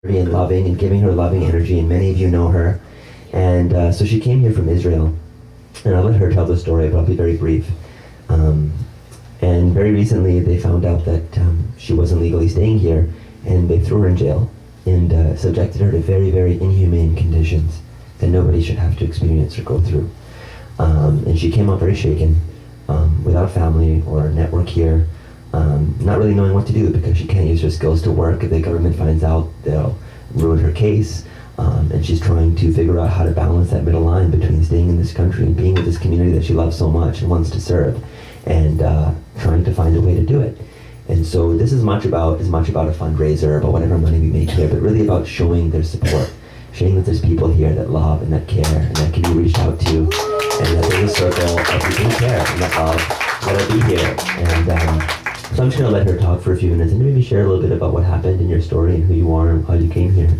and loving and giving her loving energy, and many of you know her. And so she came here from Israel, and I'll let her tell the story, but I'll be very brief. And very recently they found out that she wasn't legally staying here, and they threw her in jail and subjected her to very, very inhumane conditions that nobody should have to experience or go through. And she came out very shaken, without a family or a network here, not really knowing what to do because she can't use her skills to work. If the government finds out, they'll ruin her case. And she's trying to figure out how to balance that middle line between staying in this country and being with this community that she loves so much and wants to serve, and trying to find a way to do it. And so this is much about a fundraiser, about whatever money we make here, but really about showing their support, showing that there's people here that love and that care and that can be reached out to, and that there's a circle of people who care and that love that'll be here. And so I'm just going to let her talk for a few minutes and maybe share a little bit about what happened in your story and who you are and how you came here.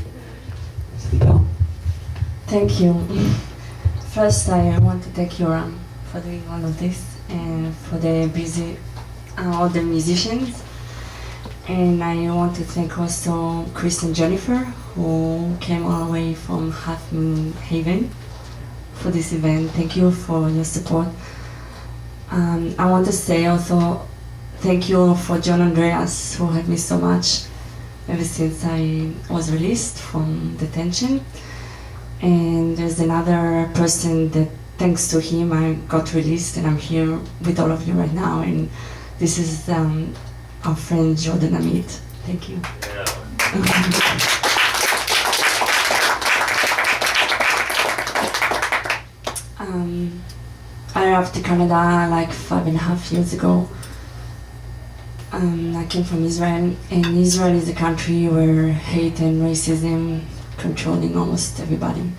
Libelle. Thank you. First, I want to thank Yoram for doing all of this and for the busy all the musicians. And I want to thank also Chris and Jennifer, who came all the way from Half Moon Haven for this event. Thank you for your support. I want to say also thank you for John Andreas, who helped me so much ever since I was released from detention. And there's another person that thanks to him I got released, and I'm here with all of you right now. And this is our friend Jordan Amit. Thank you. I arrived to Canada like 5.5 years ago. I came from Israel, and Israel is a country where hate and racism controlling almost everybody.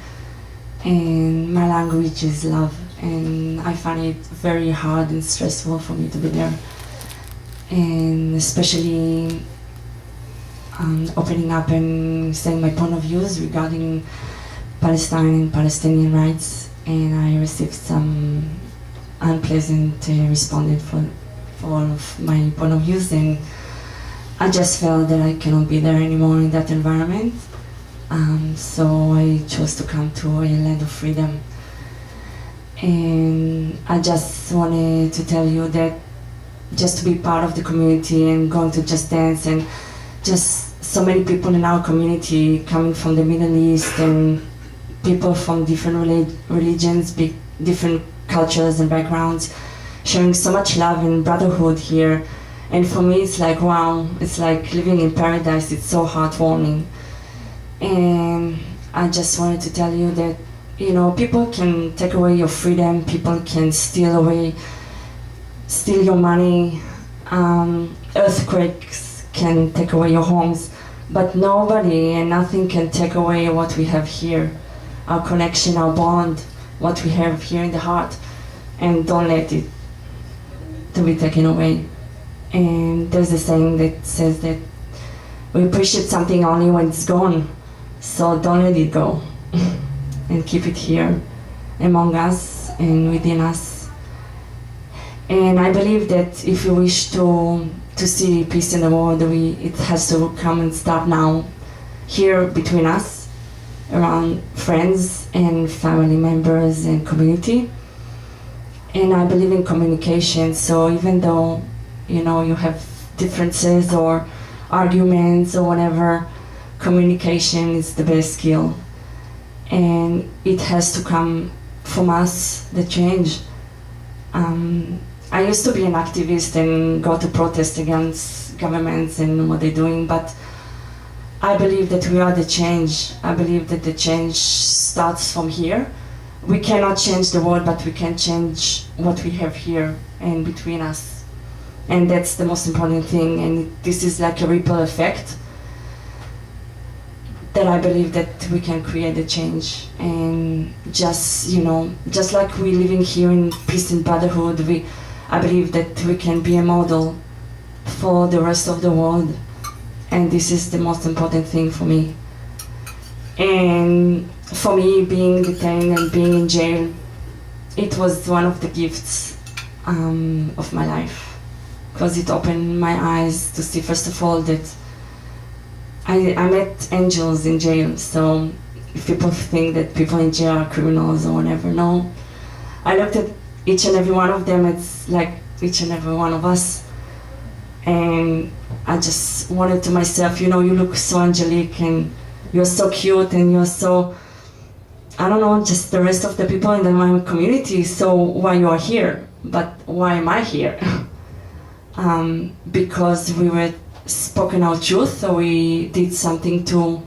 And my language is love, and I find it very hard and stressful for me to be there. And especially opening up and saying my point of views regarding Palestine and Palestinian rights. And I received some unpleasant responses for all of my point of views, and I just felt that I cannot be there anymore in that environment. So I chose to come to a land of freedom. And I just wanted to tell you that just to be part of the community and going to Just Dance, and just so many people in our community coming from the Middle East, and people from different religions, different cultures and backgrounds, sharing so much love and brotherhood here. And for me it's like, wow, it's like living in paradise. It's so heartwarming. And I just wanted to tell you that, you know, people can take away your freedom, people can steal your money, earthquakes can take away your homes, but nobody and nothing can take away what we have here, our connection, our bond, what we have here in the heart. And don't let it to be taken away. And there's a saying that says that we appreciate something only when it's gone, so don't let it go and keep it here among us and within us. And I believe that if you wish to see peace in the world, it has to come and start now, here between us, around friends and family members and community. And I believe in communication, so even though, you know, you have differences or arguments or whatever, communication is the best skill. And it has to come from us, the change. I used to be an activist and go to protest against governments and what they're doing, but I believe that we are the change. I believe that the change starts from here. We cannot change the world, but we can change what we have here and between us. And that's the most important thing. And this is like a ripple effect that I believe that we can create a change. And just, you know, just like we're living here in peace and brotherhood, I believe that we can be a model for the rest of the world. And this is the most important thing for me. And for me, being detained and being in jail, it was one of the gifts of my life, because it opened my eyes to see, first of all, that I met angels in jail, so if people think that people in jail are criminals or whatever, no. I looked at each and every one of them, it's like each and every one of us. And I just wanted to myself, you look so angelic and you're so cute and you're so, I don't know, just the rest of the people in my community, so why you are here? But why am I here? Because we were spoken our truth, so we did something to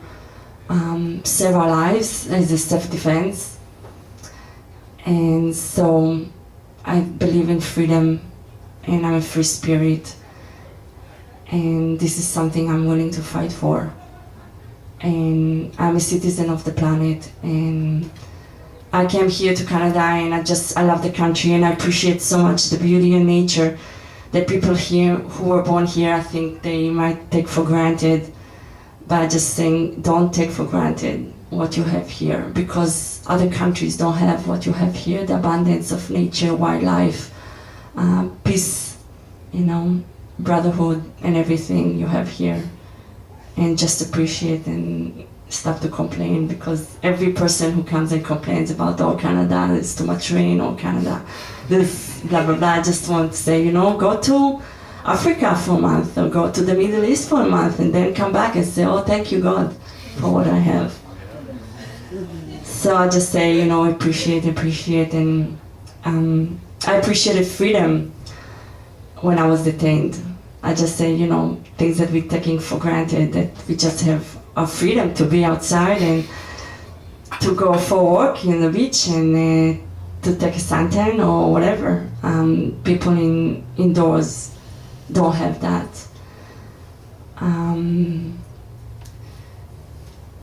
save our lives as a self-defense. And so I believe in freedom, and I'm a free spirit, and this is something I'm willing to fight for. And I'm a citizen of the planet, and I came here to Canada, and I love the country, and I appreciate so much the beauty and nature that people here who were born here, I think they might take for granted. But I just think, don't take for granted what you have here, because other countries don't have what you have here, the abundance of nature, wildlife, peace, brotherhood, and everything you have here. And just appreciate and stop to complain, because every person who comes and complains about, oh, Canada, there's too much rain, or Canada, this, blah, blah, blah, I just want to say, go to Africa for a month, or go to the Middle East for a month, and then come back and say, oh, thank you, God, for what I have. So I just say, appreciate, and I appreciated freedom when I was detained. I just say, things that we're taking for granted, that we just have our freedom to be outside and to go for a walk in the beach and to take a suntan or whatever. People indoors don't have that.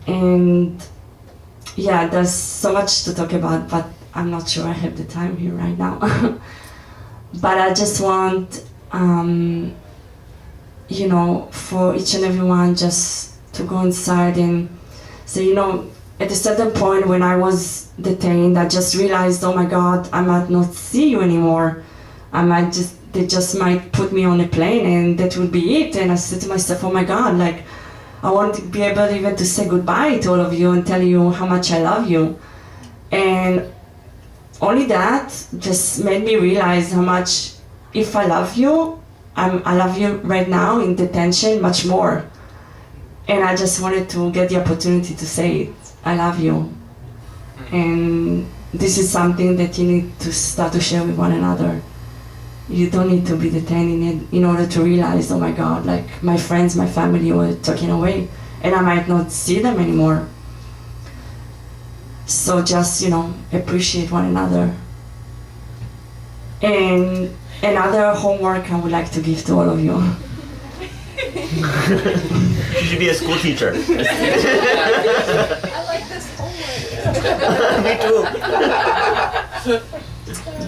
And yeah, there's so much to talk about, but I'm not sure I have the time here right now. But I just want, for each and every one just to go inside and say, at a certain point when I was detained, I just realized, oh my God, I might not see you anymore. They just might put me on a plane and that would be it. And I said to myself, oh my God, I want to be able even to say goodbye to all of you and tell you how much I love you. And only that just made me realize how much, if I love you, I love you right now in detention much more. And I just wanted to get the opportunity to say it. I love you. And this is something that you need to start to share with one another. You don't need to be detained in order to realize, oh my God, my friends, my family were taken away and I might not see them anymore. So just, appreciate one another. And another homework I would like to give to all of you. You should be a school teacher. I like this homework. Me too.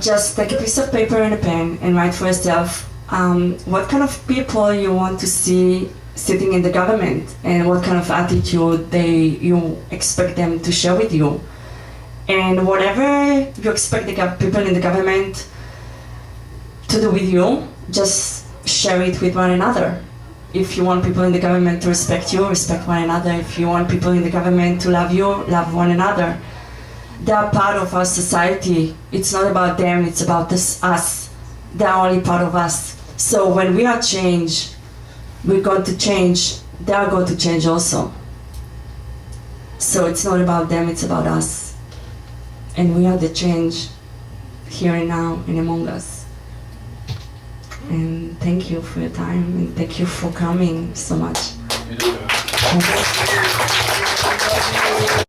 Just take a piece of paper and a pen and write for yourself what kind of people you want to see sitting in the government and what kind of attitude you expect them to share with you. And whatever you expect the people in the government to do with you, just share it with one another. If you want people in the government to respect you, respect one another. If you want people in the government to love you, love one another. They are part of our society. It's not about them, it's about us. They are only part of us. So when we are changed, we're going to change, they are going to change also. So it's not about them, it's about us. And we are the change here and now and among us. And thank you for your time, and thank you for coming so much.